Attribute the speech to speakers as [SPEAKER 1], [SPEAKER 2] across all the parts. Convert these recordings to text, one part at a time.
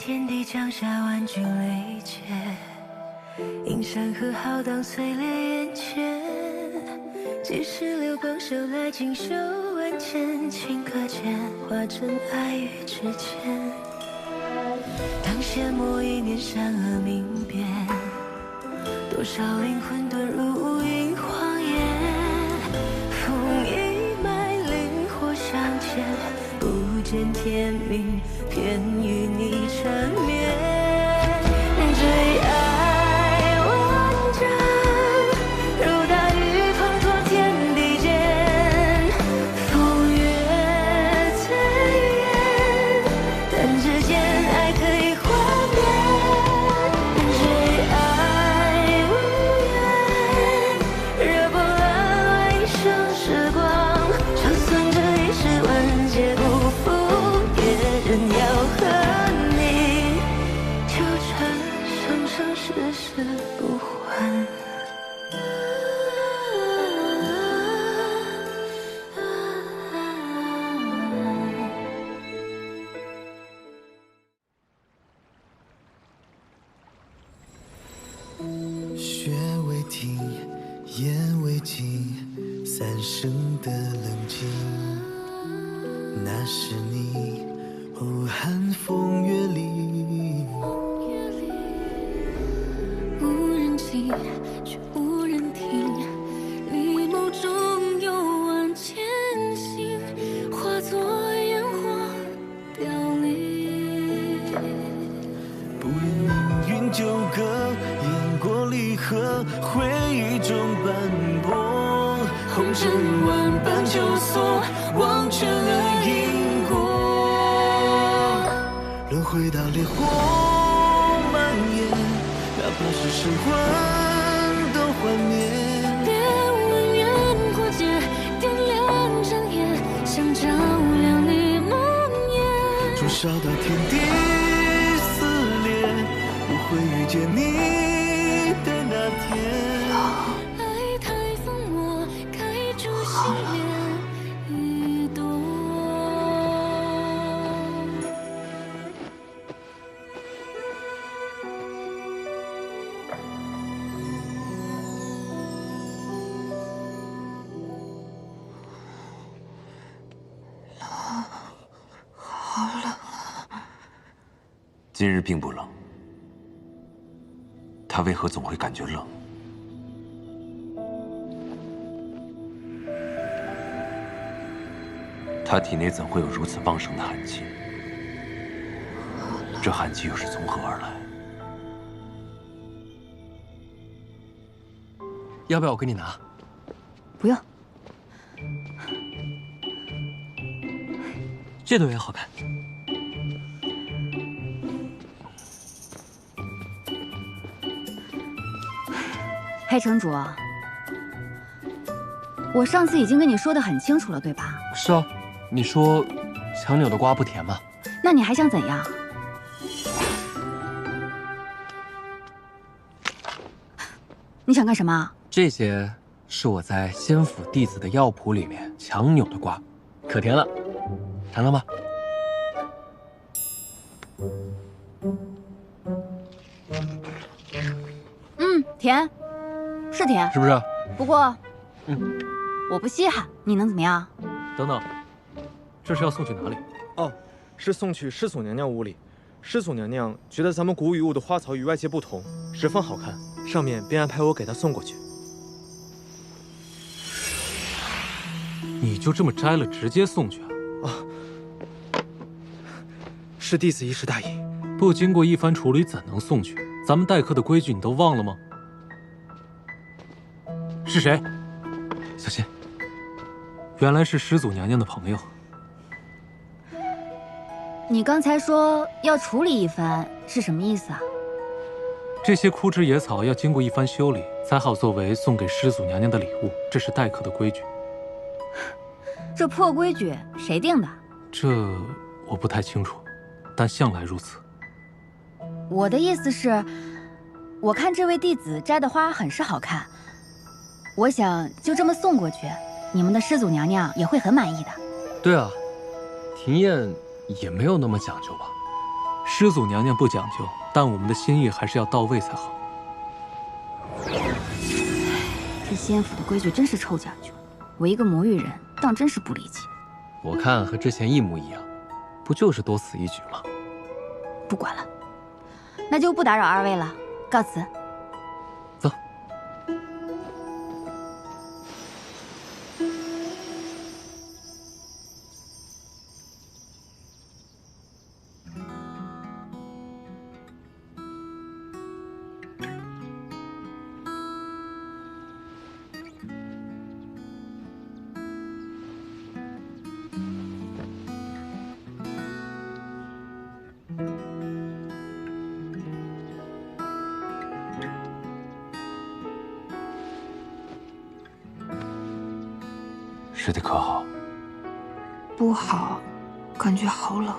[SPEAKER 1] 天地降下万军雷劫，映山河浩荡碎裂眼前。几时流光手来锦绣万千，顷刻间化成爱与之间。当阡陌一念善恶明辨，多少灵魂遁入无垠荒野。风一脉灵火相牵，不见天明，偏与你缠绵。最爱万丈，如大雨滂沱天地间。风月最远，但只见爱可以幻灭。最爱无言，热波乱乱一生时光，就算这一世万劫不复，也仍要和你纠缠生生世世不还。
[SPEAKER 2] 雪未停，烟未尽，三生的冷静。那是你，哦，寒风月里。
[SPEAKER 3] 无人听，却无人听，你眸中有万千星，化作烟火凋零。
[SPEAKER 2] 不愿命运纠葛，雁过离合，回忆中斑驳。红尘万般纠锁，忘却了因果。轮回到烈火蔓延，哪怕是神魂都幻灭。
[SPEAKER 3] 别问远或近，点亮针眼，想照亮你梦魇。
[SPEAKER 2] 灼烧到天地撕裂，不会遇见你的那天。
[SPEAKER 3] 爱太疯魔，开出心莲一朵。
[SPEAKER 4] 今日并不冷，他为何总会感觉冷？他体内怎会有如此旺盛的寒气？这寒气又是从何而来？
[SPEAKER 5] 要不要我给你拿？
[SPEAKER 6] 不用。
[SPEAKER 5] 这朵也好看。
[SPEAKER 6] 黑城主，我上次已经跟你说的很清楚了，对吧？
[SPEAKER 5] 是啊，你说强扭的瓜不甜吗？
[SPEAKER 6] 那你还想怎样？你想干什么？
[SPEAKER 5] 这些是我在仙府弟子的药谱里面强扭的瓜，可甜了，尝尝吧。
[SPEAKER 6] 甜，是甜，
[SPEAKER 5] 是不是？
[SPEAKER 6] 不过，
[SPEAKER 5] 嗯，
[SPEAKER 6] 我不稀罕，你能怎么样？
[SPEAKER 5] 等等，这是要送去哪里？
[SPEAKER 7] 哦，是送去师祖娘娘屋里。师祖娘娘觉得咱们古雨雾的花草与外界不同，十分好看，上面便安排我给她送过去。
[SPEAKER 5] 你就这么摘了，直接送去啊？
[SPEAKER 7] 是弟子一时大意，
[SPEAKER 5] 不经过一番处理，怎能送去？咱们待客的规矩你都忘了吗？是谁？小心！原来是师祖娘娘的朋友。
[SPEAKER 6] 你刚才说要处理一番，是什么意思啊？
[SPEAKER 5] 这些枯枝野草要经过一番修理，才好作为送给师祖娘娘的礼物，这是待客的规矩。
[SPEAKER 6] 这破规矩谁定的？
[SPEAKER 5] 这我不太清楚，但向来如此。
[SPEAKER 6] 我的意思是，我看这位弟子摘的花很是好看，我想就这么送过去，你们的师祖娘娘也会很满意的。
[SPEAKER 5] 对啊，庭宴也没有那么讲究吧？师祖娘娘不讲究，但我们的心意还是要到位才好。
[SPEAKER 6] 这仙府的规矩真是臭讲究，我一个魔域人当真是不理解。
[SPEAKER 8] 我看和之前一模一样，不就是多此一举吗？
[SPEAKER 6] 不管了，那就不打扰二位了，告辞。
[SPEAKER 8] 走。
[SPEAKER 4] 睡得可好？
[SPEAKER 3] 不好，感觉好冷。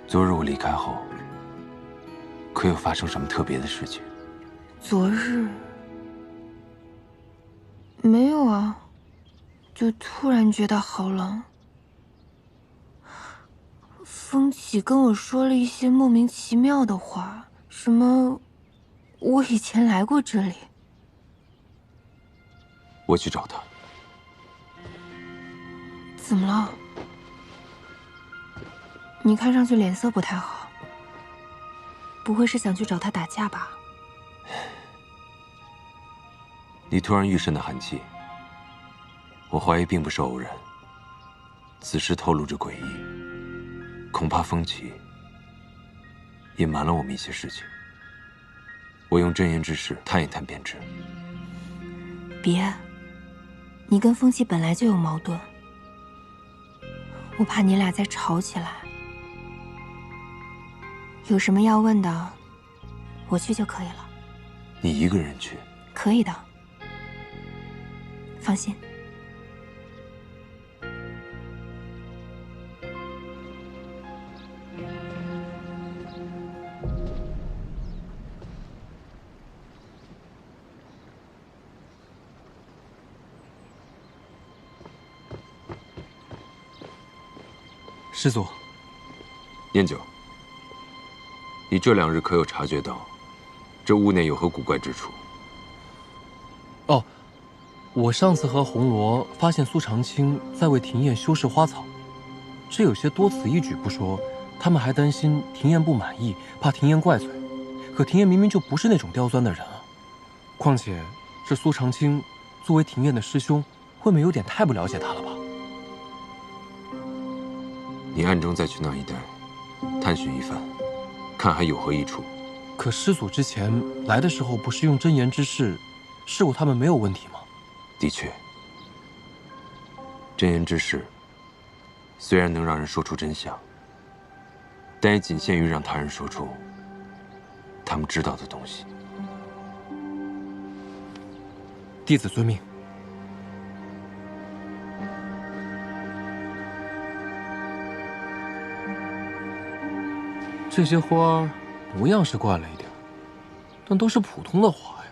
[SPEAKER 4] 昨日我离开后，可有发生什么特别的事情？
[SPEAKER 3] 昨日没有啊，就突然觉得好冷。风起跟我说了一些莫名其妙的话，什么我以前来过这里。
[SPEAKER 4] 我去找他。
[SPEAKER 3] 怎么了？你看上去脸色不太好，不会是想去找他打架吧？
[SPEAKER 4] 你突然愈甚的寒气，我怀疑并不是偶然。此事透露着诡异，恐怕风起隐瞒了我们一些事情。我用真言之事探一探便知。
[SPEAKER 3] 别，你跟风起本来就有矛盾，我怕你俩再吵起来。有什么要问的，我去就可以了。
[SPEAKER 4] 你一个人去？
[SPEAKER 3] 可以的，放心。
[SPEAKER 8] 师祖，
[SPEAKER 4] 念九，你这2日可有察觉到，这屋内有何古怪之处？
[SPEAKER 8] 哦，我上次和红罗发现苏长青在为庭砚修饰花草，这有些多此一举不说，他们还担心庭砚不满意，怕庭砚怪罪。可庭砚明明就不是那种刁钻的人啊，况且这苏长青作为庭砚的师兄，未免有点太不了解他了吧？
[SPEAKER 4] 你暗中再去那一带探寻一番，看还有何益处。
[SPEAKER 8] 可师祖之前来的时候，不是用真言之事试过他们没有问题吗？
[SPEAKER 4] 的确，真言之事虽然能让人说出真相，但也仅限于让他人说出他们知道的东西。
[SPEAKER 8] 弟子遵命。这些花儿模样是怪了一点，但都是普通的花呀。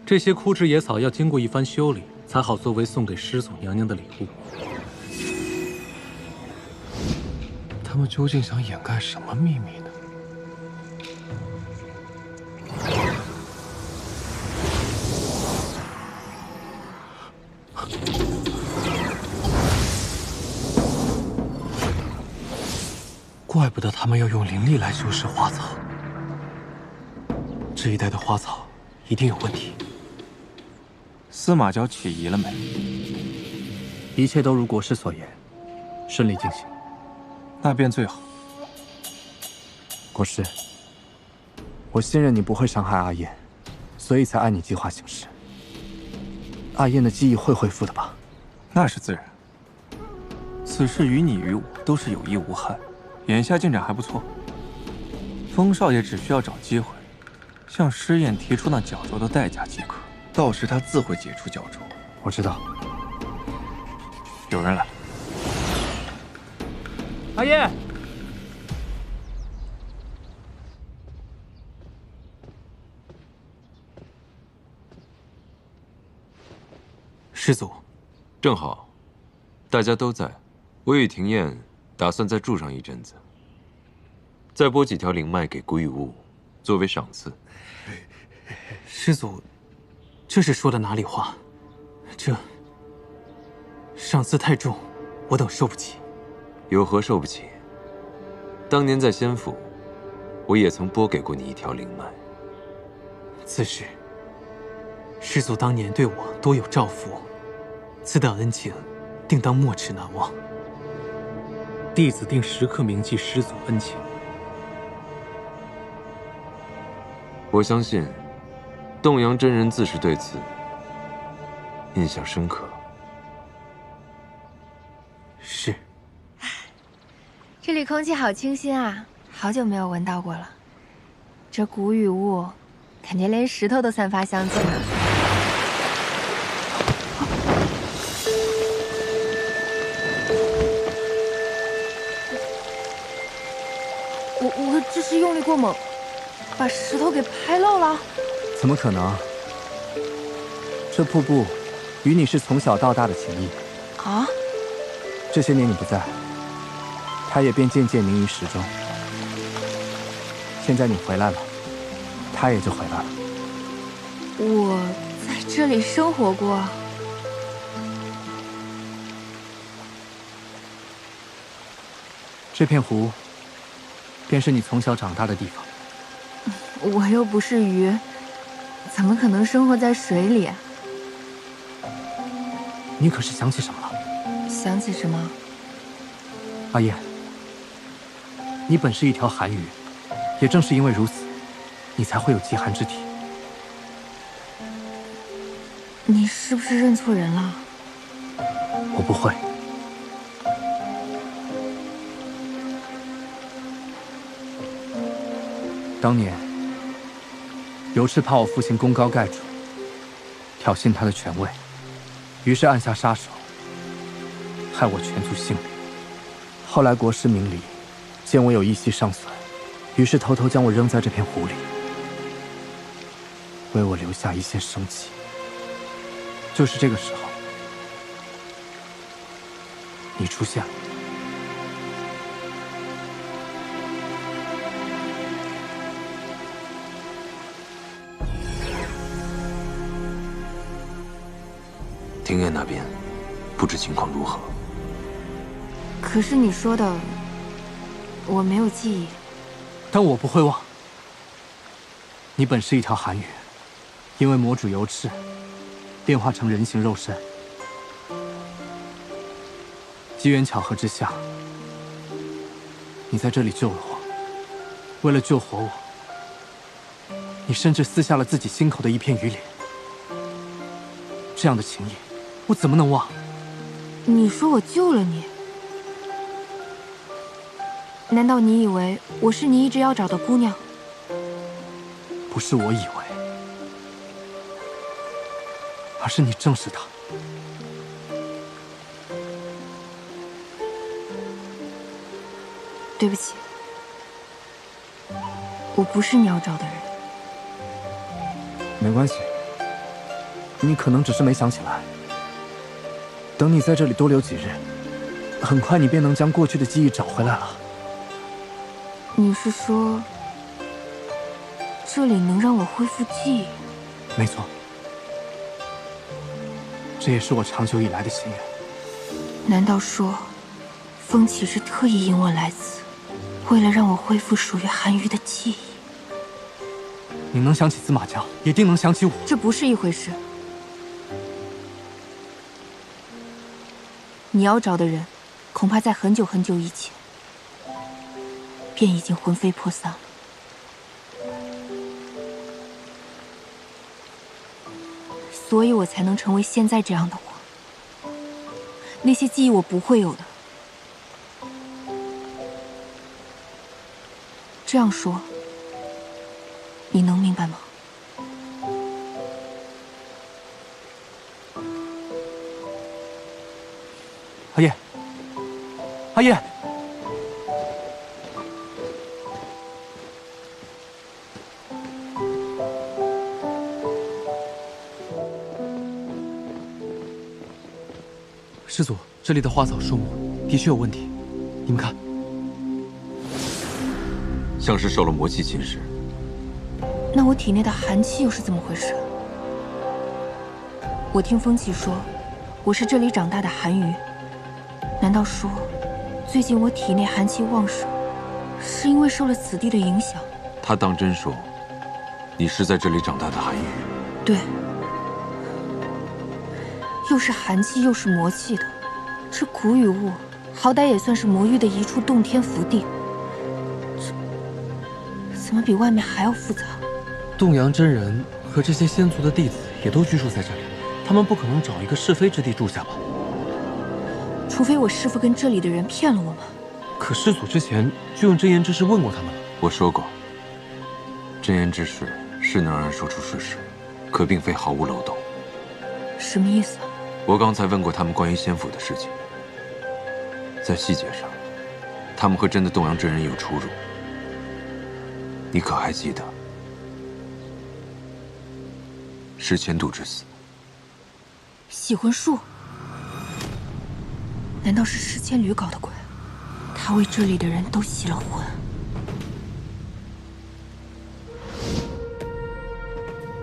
[SPEAKER 5] 这些枯枝野草要经过一番修理，才好作为送给师祖娘娘的礼物。
[SPEAKER 8] 他们究竟想掩盖什么秘密呢？怪不得他们要用灵力来修饰花草，这一带的花草一定有问题。
[SPEAKER 9] 司马郊起疑了没？
[SPEAKER 10] 一切都如国师所言，顺利进行。
[SPEAKER 9] 那便最好。
[SPEAKER 10] 国师，我信任你不会伤害阿燕，所以才按你计划行事。阿燕的记忆会恢复的吧？
[SPEAKER 9] 那是自然。此事于你于我都是有益无害，眼下进展还不错。风少爷只需要找机会，向尸燕提出那绞咒的代价即可，到时他自会解除绞咒。
[SPEAKER 10] 我知道。
[SPEAKER 9] 有人来。
[SPEAKER 5] 阿燕，师祖，
[SPEAKER 4] 正好，大家都在，我与庭燕打算再住上一阵子，再拨几条灵脉给古雨雾，作为赏赐。
[SPEAKER 5] 师祖，这是说的哪里话？这赏赐太重，我等受不起。
[SPEAKER 4] 有何受不起？当年在仙府，我也曾拨给过你一条灵脉。
[SPEAKER 5] 此事，师祖当年对我多有照拂，此等恩情，定当没齿难忘。弟子定时刻铭记师祖恩情。
[SPEAKER 4] 我相信，洞阳真人自是对此印象深刻。
[SPEAKER 5] 是。
[SPEAKER 11] 这里空气好清新啊，好久没有闻到过了。这古雨雾，感觉连石头都散发香气呢。我这是用力过猛，把石头给拍漏了？
[SPEAKER 10] 怎么可能？这瀑布与你是从小到大的情谊
[SPEAKER 11] 啊！
[SPEAKER 10] 这些年你不在，它也便渐渐凝于石中。现在你回来了，它也就回来了。
[SPEAKER 11] 我在这里生活过。
[SPEAKER 10] 这片湖，便是你从小长大的地方。
[SPEAKER 11] 我又不是鱼，怎么可能生活在水里？
[SPEAKER 10] 你可是想起什么了？
[SPEAKER 11] 想起什么？
[SPEAKER 10] 阿燕，你本是一条寒鱼，也正是因为如此，你才会有极寒之体。
[SPEAKER 11] 你是不是认错人了？
[SPEAKER 10] 我不会。当年，尤氏怕我父亲功高盖主，挑衅他的权位，于是暗下杀手，害我全族性命。后来国师明理见我有一息尚存，于是偷偷将我扔在这片湖里，为我留下一线生机。就是这个时候，你出现了。
[SPEAKER 4] 庭院那边，不知情况如何。
[SPEAKER 11] 可是你说的，我没有记忆。
[SPEAKER 10] 但我不会忘。你本是一条寒鱼，因为魔主尤赤，变化成人形肉身。机缘巧合之下，你在这里救了我。为了救活我，你甚至撕下了自己心口的一片鱼脸。这样的情谊，我怎么能忘？
[SPEAKER 11] 你说我救了你？难道你以为我是你一直要找的姑娘？
[SPEAKER 10] 不是我以为，而是你正是她。
[SPEAKER 11] 对不起，我不是你要找的人。
[SPEAKER 10] 没关系，你可能只是没想起来。等你在这里多留几日，很快你便能将过去的记忆找回来了。
[SPEAKER 11] 你是说，这里能让我恢复记忆？
[SPEAKER 10] 没错，这也是我长久以来的心愿。
[SPEAKER 11] 难道说，风启是特意引我来此，为了让我恢复属于寒鱼的记忆？
[SPEAKER 10] 你能想起司马江，也定能想起我。
[SPEAKER 11] 这不是一回事。你要找的人，恐怕在很久很久以前，便已经魂飞魄散了。所以我才能成为现在这样的我。那些记忆我不会有的。这样说，你能明白吗？
[SPEAKER 10] 阿叶，阿叶，
[SPEAKER 8] 师祖，这里的花草树木的确有问题，你们看，
[SPEAKER 4] 像是受了魔气侵蚀。
[SPEAKER 11] 那我体内的寒气又是怎么回事？我听风气说，我是这里长大的寒鱼。难道说，最近我体内寒气旺盛，是因为受了此地的影响？
[SPEAKER 4] 他当真说，你是在这里长大的寒鱼？
[SPEAKER 11] 对。又是寒气又是魔气的，这古雨雾好歹也算是魔域的一处洞天福地，这怎么比外面还要复杂？
[SPEAKER 8] 洞阳真人和这些仙族的弟子也都居住在这里，他们不可能找一个是非之地住下吧？
[SPEAKER 11] 除非我师父跟这里的人骗了我们。
[SPEAKER 8] 可师祖之前就用真言之士问过他们了。
[SPEAKER 4] 我说过，真言之士是能让人说出事实，可并非毫无漏洞。
[SPEAKER 11] 什么意思啊？
[SPEAKER 4] 我刚才问过他们关于仙府的事情，在细节上，他们和真的洞阳真人有出入。你可还记得石千度之死？
[SPEAKER 11] 洗魂术？难道是石千缕搞的鬼？他为这里的人都洗了魂。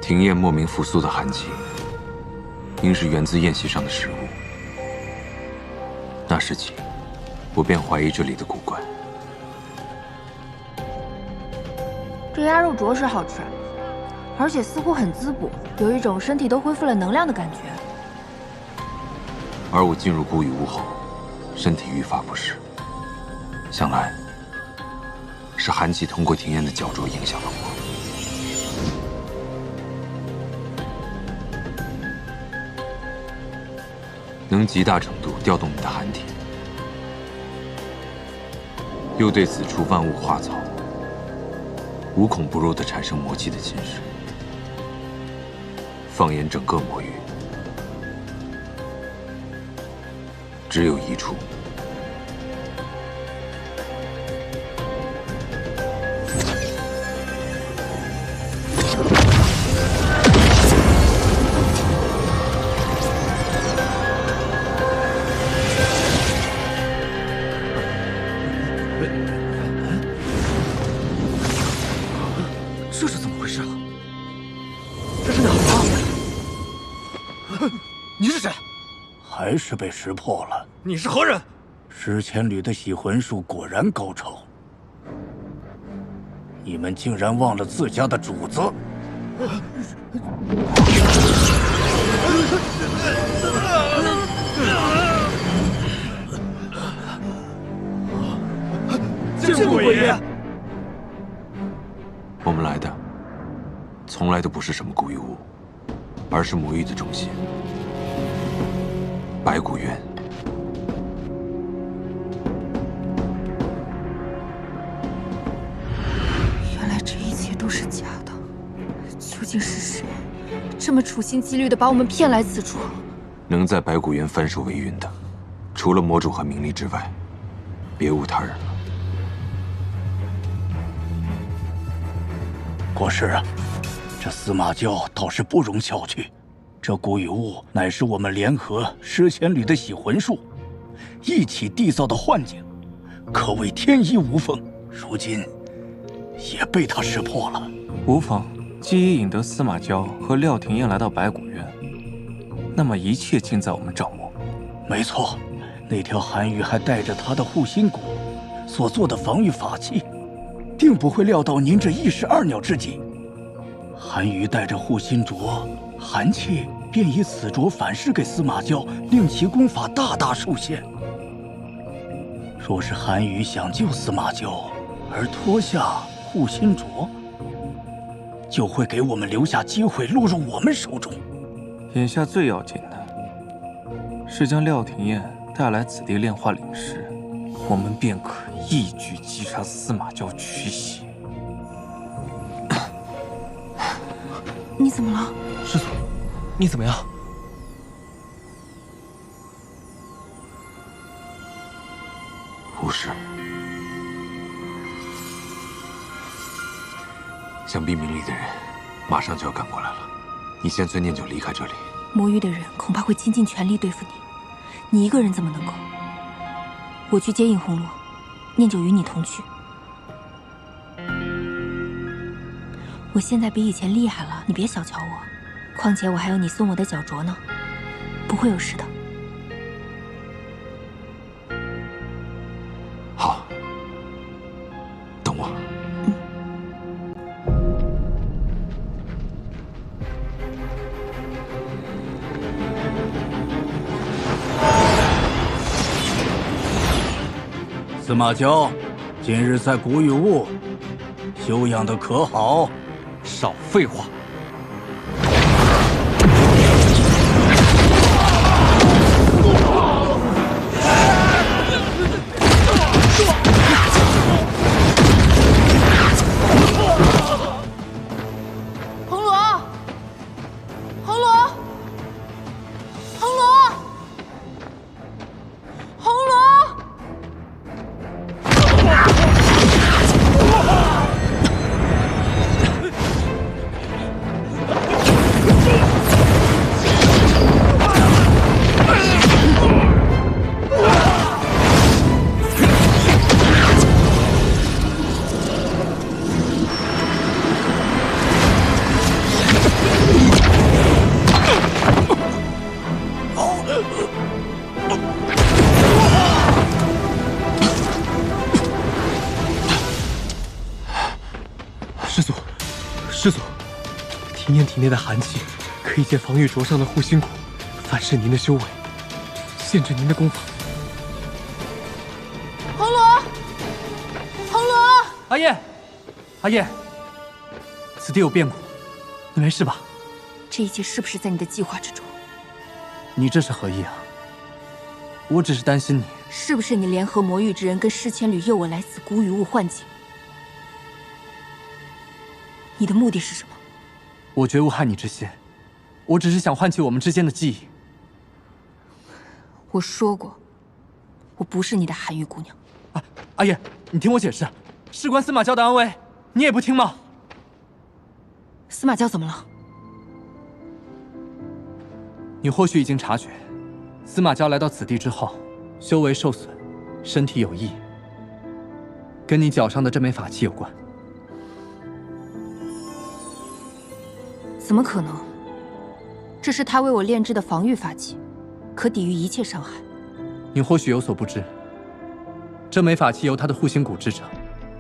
[SPEAKER 4] 庭燕莫名复苏的寒气，应是源自宴席上的食物。那时起，我便怀疑这里的古怪。
[SPEAKER 11] 这鸭肉着实好吃，而且似乎很滋补，有一种身体都恢复了能量的感觉。
[SPEAKER 4] 而我进入古雨屋后，身体愈发不适，想来是寒气通过庭燕的脚灼影响了我。能极大程度调动你的寒体，又对此处万物花草无孔不入地产生魔气的侵蚀。放眼整个魔域，只有一处。
[SPEAKER 10] 这是怎么回事啊？
[SPEAKER 7] 这是哪儿啊？你是谁？
[SPEAKER 12] 还是被识破了。
[SPEAKER 7] 你是何人？
[SPEAKER 12] 石千缕的洗魂术果然高超，你们竟然忘了自家的主子！
[SPEAKER 7] 见过鬼爷！
[SPEAKER 4] 我们来的从来都不是什么古雨屋，而是魔域的中心——白骨渊。
[SPEAKER 11] 原来这一切都是假的，究竟是谁这么处心积虑地把我们骗来此处？
[SPEAKER 4] 能在白骨渊翻手为云的，除了魔主和明丽之外，别无他人了。
[SPEAKER 12] 国师啊，这司马教倒是不容小觑。这古雨雾乃是我们联合石千缕的洗魂术一起缔造的幻境，可谓天衣无缝。如今也被他识破了。
[SPEAKER 9] 无妨，既已引得司马娇和廖廷燕来到白骨渊，那么一切尽在我们掌握。
[SPEAKER 12] 没错，那条寒鱼还带着他的护心蛊所做的防御法器，定不会料到您这一石二鸟之计。寒鱼带着护心镯，寒气便以此镯反噬给司马娇，令其功法大大受限。若是寒鱼想救司马娇而脱下护心镯，就会给我们留下机会落入我们手中。
[SPEAKER 9] 眼下最要紧的是将廖廷燕带来此地炼化灵石，我们便可一举击杀司马娇驱邪。
[SPEAKER 11] 你怎么了？
[SPEAKER 8] 师祖，你怎么样？
[SPEAKER 4] 无事。想必明丽的人马上就要赶过来了，你先催念九离开这里。
[SPEAKER 11] 魔域的人恐怕会倾尽全力对付你，
[SPEAKER 13] 你一个人怎么能够？我去接应红罗，念九与你同去。我现在比以前厉害了，你别小瞧我。况且我还有你送我的脚镯呢，不会有事的。
[SPEAKER 4] 好，等我。
[SPEAKER 12] 司马交，今日在古雨雾休养的可好？
[SPEAKER 8] 少废话！
[SPEAKER 14] 红罗，红罗，红罗，红罗！
[SPEAKER 5] 师祖，体验体内的寒气，可以借防御镯上的护心骨反噬您的修为，限制您的功法。
[SPEAKER 14] 红罗，红罗！
[SPEAKER 5] 阿燕，阿燕，此地有变故，你没事吧？
[SPEAKER 13] 这一切是不是在你的计划之中？
[SPEAKER 10] 你这是何意啊？我只是担心你，
[SPEAKER 13] 是不是你联合魔域之人跟尸千旅诱我来此古雨雾幻境？你的目的是什么？
[SPEAKER 10] 我绝无害你之心，我只是想唤起我们之间的记忆。
[SPEAKER 13] 我说过，我不是你的寒玉姑娘。
[SPEAKER 10] 阿燕，你听我解释，事关司马交的安危，你也不听吗？
[SPEAKER 13] 司马交怎么了？
[SPEAKER 10] 你或许已经察觉，司马交来到此地之后，修为受损，身体有异，跟你脚上的这枚法器有关。
[SPEAKER 13] 怎么可能？这是他为我炼制的防御法器，可抵御一切伤害。
[SPEAKER 10] 你或许有所不知，这枚法器由他的护心骨制成，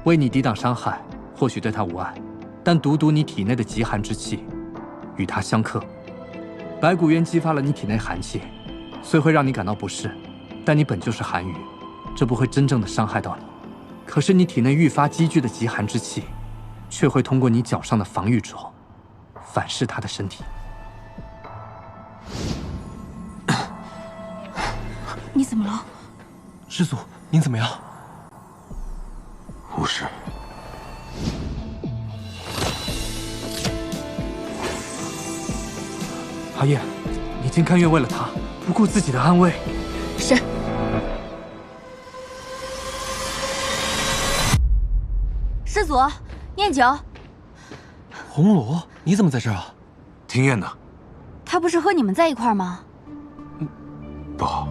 [SPEAKER 10] 为你抵挡伤害，或许对他无碍，但独独你体内的极寒之气，与他相克。白骨渊激发了你体内寒气，虽会让你感到不适，但你本就是寒羽，这不会真正的伤害到你。可是你体内愈发积聚的极寒之气，却会通过你脚上的防御镯，反噬他的身体。
[SPEAKER 13] 你怎么了？
[SPEAKER 5] 师祖，您怎么样？
[SPEAKER 4] 无事。
[SPEAKER 10] 阿燕，你竟甘愿为了他不顾自己的安危？
[SPEAKER 13] 是。
[SPEAKER 6] 师祖，念九。
[SPEAKER 8] 红罗，你怎么在这儿啊？
[SPEAKER 4] 庭燕呢？
[SPEAKER 6] 他不是和你们在一块儿吗？
[SPEAKER 4] 不好。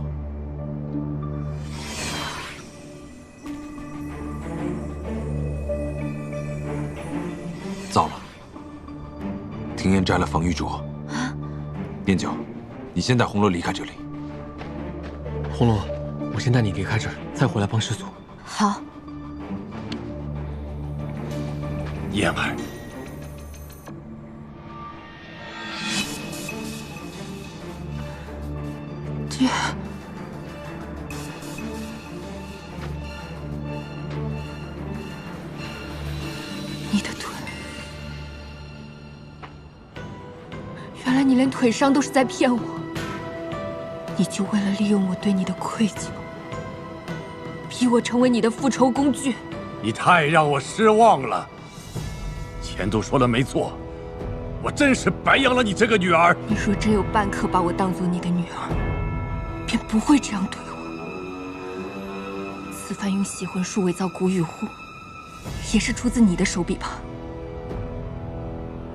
[SPEAKER 4] 糟了，庭燕摘了防御镯。念九，你先带红罗离开这里。
[SPEAKER 5] 红罗，我先带你离开这儿，再回来帮师祖。
[SPEAKER 6] 好。
[SPEAKER 12] 燕儿，
[SPEAKER 13] 爹，你的腿，原来你连腿伤都是在骗我，你就为了利用我对你的愧疚，逼我成为你的复仇工具。
[SPEAKER 12] 你太让我失望了。钱都说的没错，我真是白养了你这个女儿。
[SPEAKER 13] 你若真有半刻把我当做你的女儿，便不会这样对我。此番用洗魂术伪造古雨户，也是出自你的手笔吧？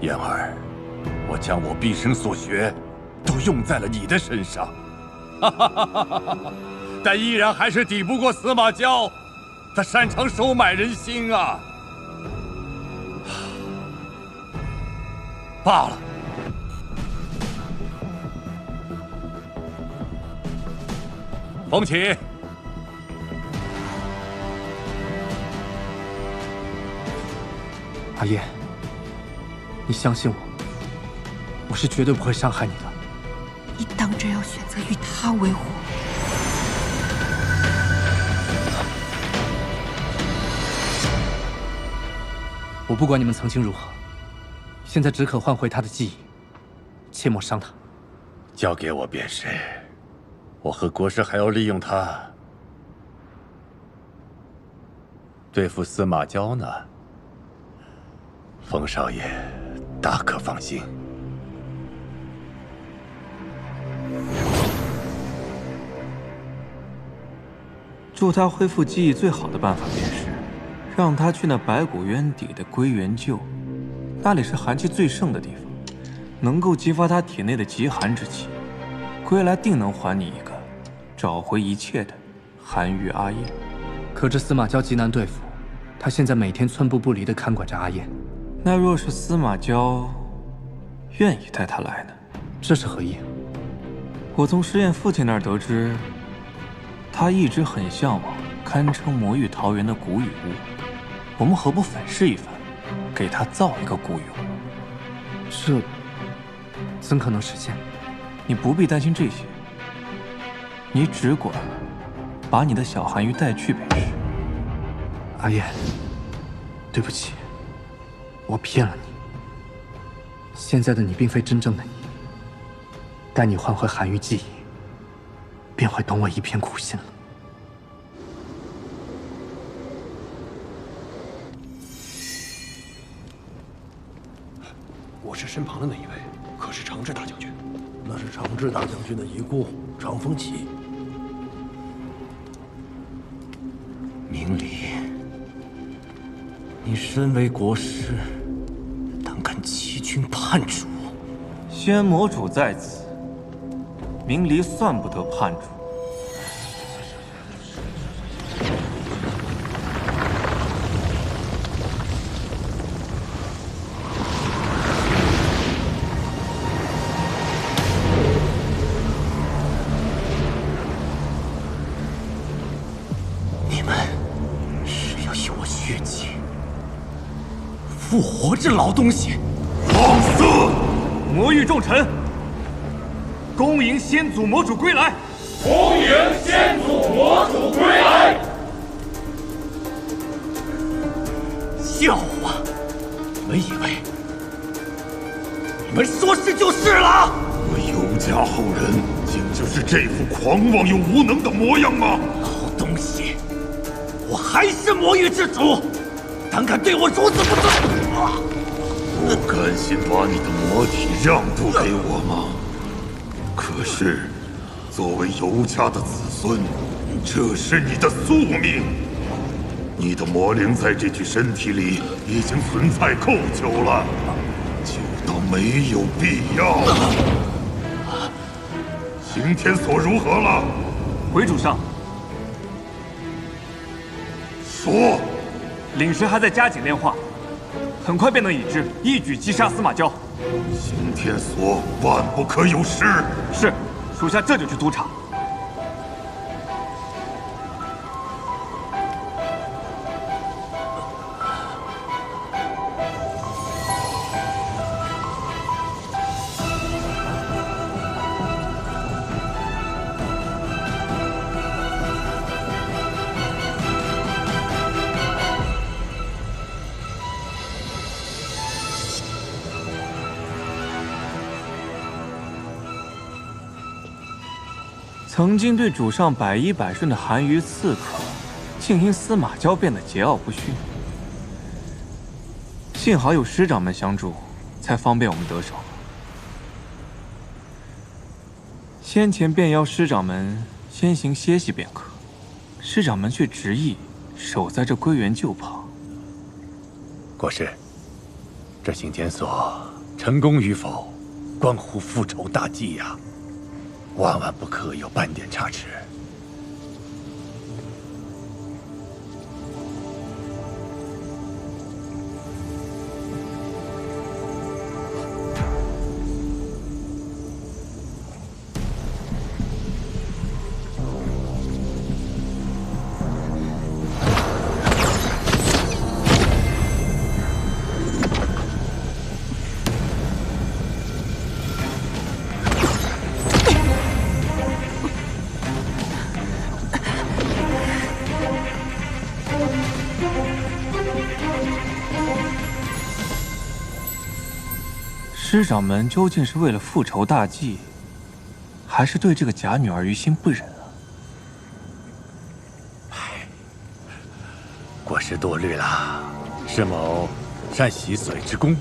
[SPEAKER 12] 燕儿，我将我毕生所学都用在了你的身上，
[SPEAKER 15] 但依然还是抵不过司马交，他擅长收买人心啊。罢了。风起。
[SPEAKER 10] 阿燕，你相信我，我是绝对不会伤害你的。
[SPEAKER 13] 你当真要选择与他为伙？
[SPEAKER 10] 我不管你们曾经如何，现在只可换回他的记忆，切莫伤他。
[SPEAKER 15] 交给我便是。我和国师还要利用他对付司马交呢。风少爷大可放心。
[SPEAKER 9] 助他恢复记忆最好的办法便是，让他去那白骨渊底的归元臼，那里是寒气最盛的地方，能够激发他体内的极寒之气。归来定能还你一个找回一切的韩愈阿燕。
[SPEAKER 10] 可这司马交极难对付，他现在每天寸步不离地看管着阿燕。
[SPEAKER 9] 那若是司马交愿意带他来呢？
[SPEAKER 10] 这是何意？
[SPEAKER 9] 我从石燕父亲那儿得知，他一直很向往堪称魔域桃源的古雨屋。我们何不粉饰一番，给他造一个古雨屋？
[SPEAKER 10] 这怎可能实现？
[SPEAKER 9] 你不必担心这些，你只管把你的小韩愈带去便是。
[SPEAKER 10] 阿燕，对不起，我骗了你。现在的你并非真正的你，待你换回韩愈记忆，便会懂我一片苦心了。
[SPEAKER 16] 我是身旁的那一位，可是长治大将军？那是长治大将军的遗孤长风起。
[SPEAKER 2] 明离，你身为国师，胆敢欺君叛主？
[SPEAKER 9] 先魔主在此，明离算不得叛主。
[SPEAKER 2] 复活这老东西！
[SPEAKER 15] 放肆！魔域众臣，恭迎先祖魔主归来！
[SPEAKER 17] 恭迎先祖魔主归来！
[SPEAKER 2] 笑话！你们说是就是了？
[SPEAKER 17] 我尤家后人竟就是这副狂妄又无能的模样吗？
[SPEAKER 2] 老东西，我还是魔域之主，胆敢对我如此不尊！
[SPEAKER 17] 不甘心把你的魔体让渡给我吗？可是，作为尤家的子孙，这是你的宿命。你的魔灵在这具身体里已经存在够久了，久到没有必要。刑天所如何了？
[SPEAKER 15] 回主上。
[SPEAKER 17] 说。
[SPEAKER 15] 领时还在加紧炼化，很快便能已知，一举击杀司马交。
[SPEAKER 17] 刑天所万不可有失。
[SPEAKER 15] 是，属下这就去督查。
[SPEAKER 9] 曾经对主上百依百顺的韩愈刺客，竟因司马交变得桀骜不驯。幸好有师长们相助，才方便我们得手。先前便邀师长们先行歇息便可，师长们却执意守在这归元臼旁。
[SPEAKER 15] 国师，这刑天所成功与否，关乎复仇大计呀。
[SPEAKER 12] 万万不可有半点差池。
[SPEAKER 9] 师掌门究竟是为了复仇大计，还是对这个假女儿于心不忍啊？
[SPEAKER 12] 过失多虑了，师某善习水之功，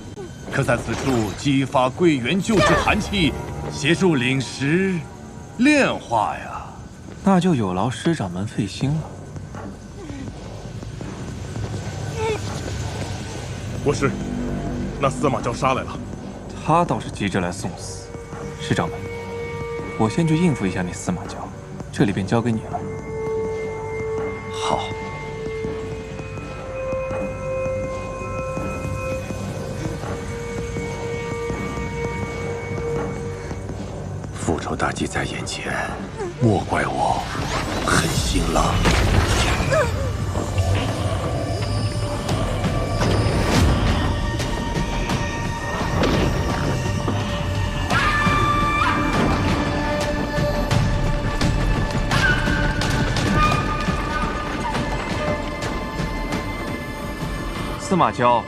[SPEAKER 12] 可在此处激发归元救之寒气，协助领石炼化呀。
[SPEAKER 9] 那就有劳师掌门费心了。
[SPEAKER 15] 国师，那司马昭杀来了。
[SPEAKER 9] 他倒是急着来送死。师掌门，我先去应付一下那司马昭，这里便交给你了。
[SPEAKER 12] 好。复仇大计在眼前，莫怪我狠心了。
[SPEAKER 9] 司马昭，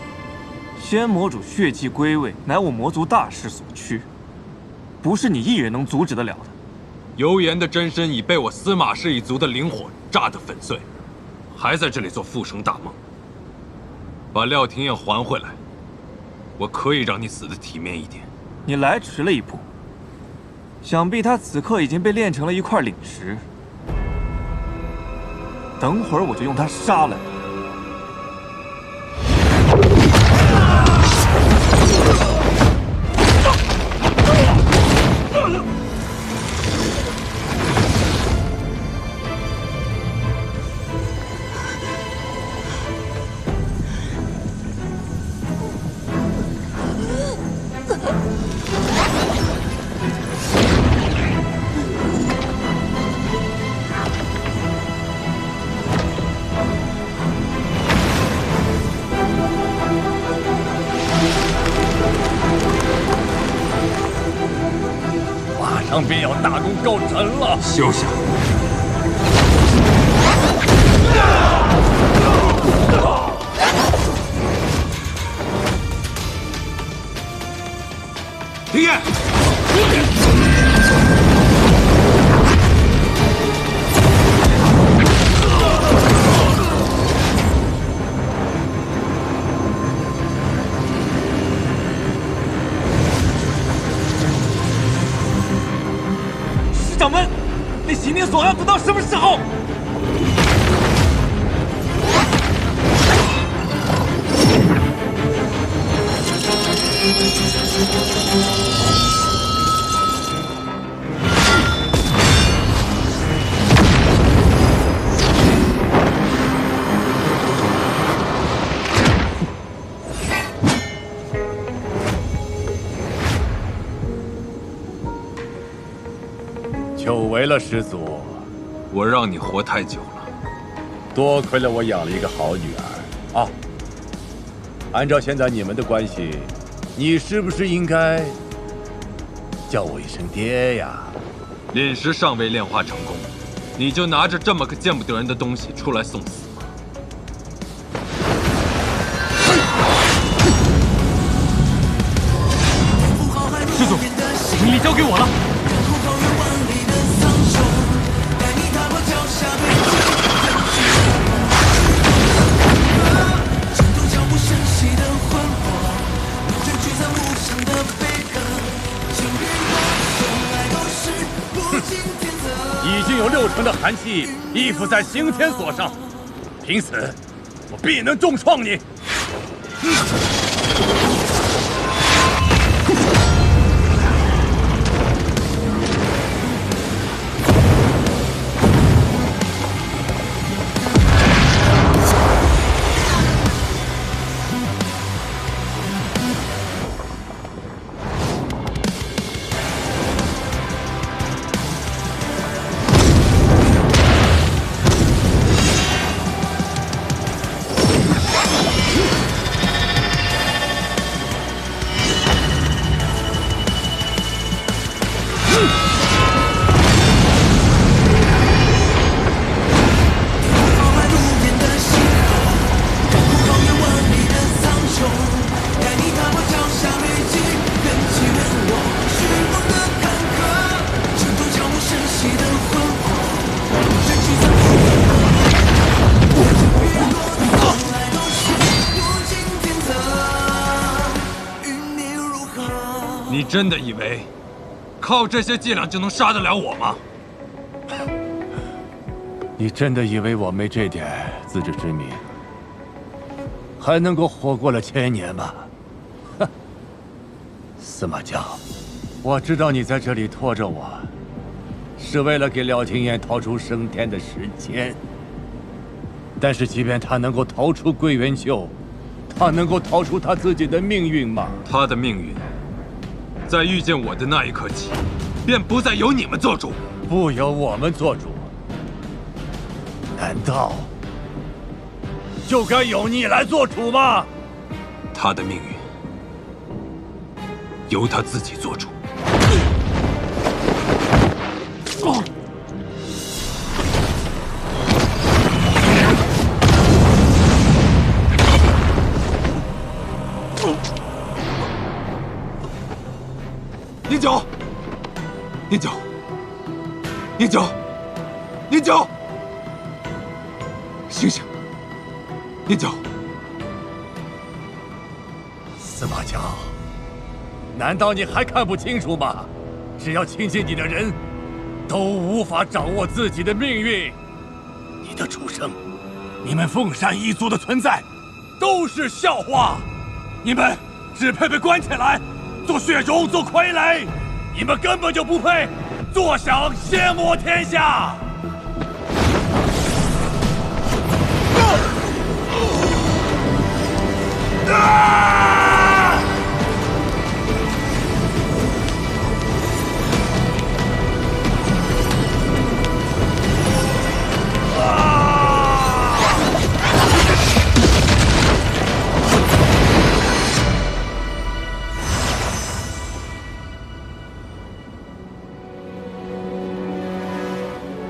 [SPEAKER 9] 仙魔主血祭归位，乃我魔族大势所趋，不是你一人能阻止得了的。
[SPEAKER 4] 油盐的真身已被我司马氏一族的灵火炸得粉碎，还在这里做复生大梦。把廖廷彦还回来，我可以让你死得体面一点。
[SPEAKER 9] 你来迟了一步，想必他此刻已经被炼成了一块灵石。等会儿我就用他杀了你。
[SPEAKER 12] 便要大功告成了。
[SPEAKER 4] 休想！
[SPEAKER 17] 廷彦，
[SPEAKER 9] 掌门，那行灵锁要等到什么时候？
[SPEAKER 12] 久违了，师祖。
[SPEAKER 4] 我让你活太久了，
[SPEAKER 12] 多亏了我养了一个好女儿啊！按照现在你们的关系，你是不是应该叫我一声爹呀？
[SPEAKER 4] 炼石尚未炼化成功，你就拿着这么个见不得人的东西出来送死吗？
[SPEAKER 5] 师祖，灵力交给我了。
[SPEAKER 12] 已经有60%的寒气依附在刑天锁上，凭此，我必能重创你。
[SPEAKER 15] 真的以为靠这些伎俩就能杀得了我吗？
[SPEAKER 18] 你真的以为我没这点自知之明，还能够活过了1000年吗？哼！司马家，我知道你在这里拖着我，是为了给廖廷彦逃出升天的时间。但是，即便他能够逃出归元丘，他能够逃出他自己的命运吗？
[SPEAKER 15] 他的命运，在遇见我的那一刻起，便不再由你们做主，
[SPEAKER 18] 不由我们做主。难道就该由你来做主吗？
[SPEAKER 15] 他的命运由他自己做主。宁九，宁九，宁九，宁九，醒醒！宁九，
[SPEAKER 18] 司马家，难道你还看不清楚吗？只要亲近你的人，都无法掌握自己的命运。你的出生，你们凤山一族的存在，都是笑话。你们只配被关起来，做血종，做傀儡。你们根本就不配坐享仙魔天下。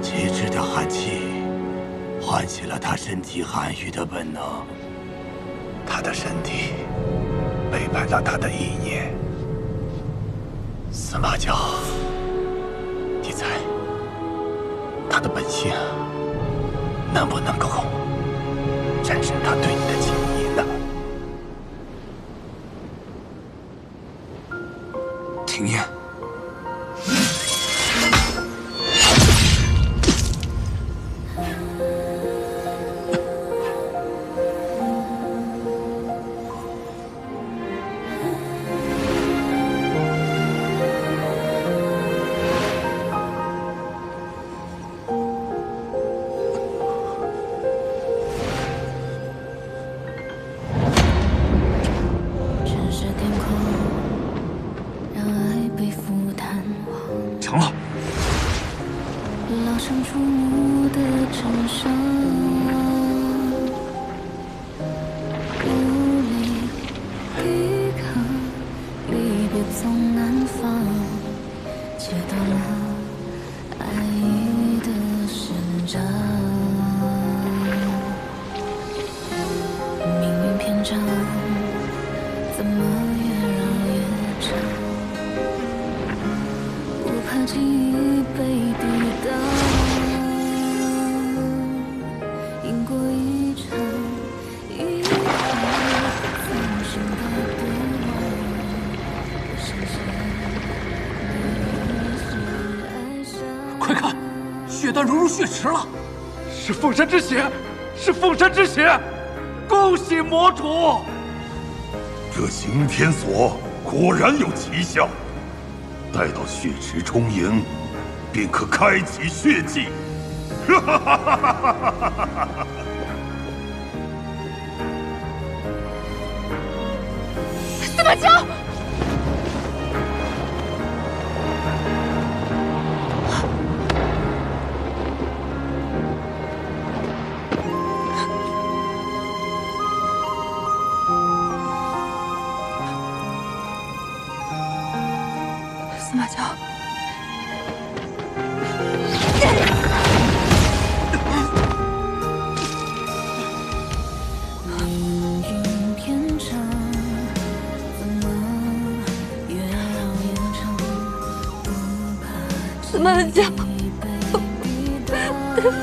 [SPEAKER 18] 极致的寒气唤起了他身体寒郁的本能，他的身体背叛了他的意念。司马家，你猜他的本性能不能够战胜他对你的情谊呢？
[SPEAKER 15] 廷彦，成了。
[SPEAKER 3] 老生注目的真相，无力抵抗，离别从南方，切断了爱意的生长。命运篇章怎么越绕越长？怕记忆被抵挡，赢过一场遗憾，曾经的对望，我深陷你是爱上。
[SPEAKER 12] 快看，血段融入血池了！
[SPEAKER 16] 是凤山之血，是凤山之血！恭喜魔主！
[SPEAKER 17] 这刑天锁果然有奇效。待到血池充盈，便可开启血祭。
[SPEAKER 14] 司马家，司马家。司马家，对不起，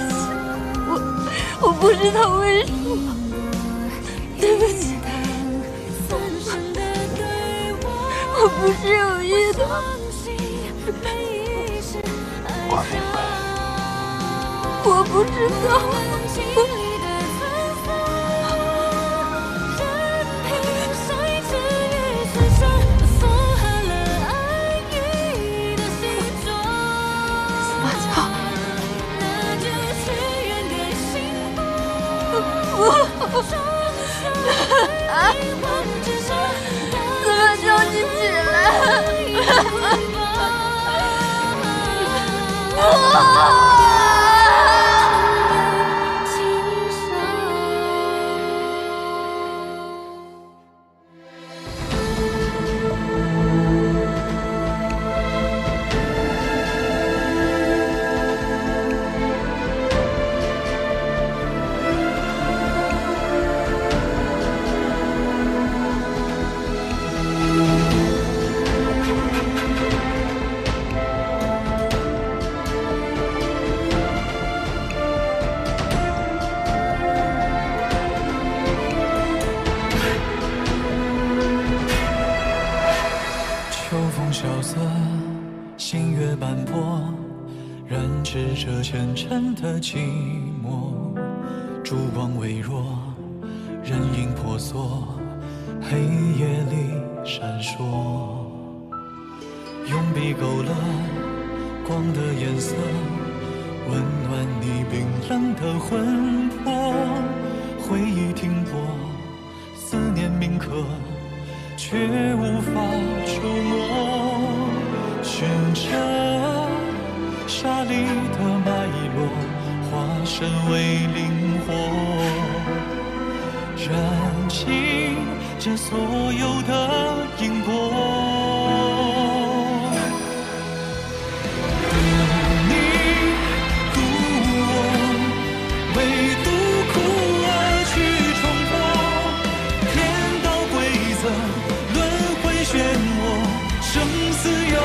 [SPEAKER 14] 我不知道为什么，对不起，我我不是有意的。
[SPEAKER 4] 我明白。
[SPEAKER 14] 我不知道。司马乔，你起来！
[SPEAKER 2] 星月斑驳，染指这前尘的寂寞。烛光微弱，人影婆娑，黑夜里闪烁。用笔勾勒光的颜色，温暖你冰冷的魂魄。回忆停泊，思念铭刻，却无法触摸。寻着沙砾的脉络，化身为灵火，燃尽这所有的因果。渡你，渡我，唯独苦而去冲破。天道规则，轮回漩涡，生死有。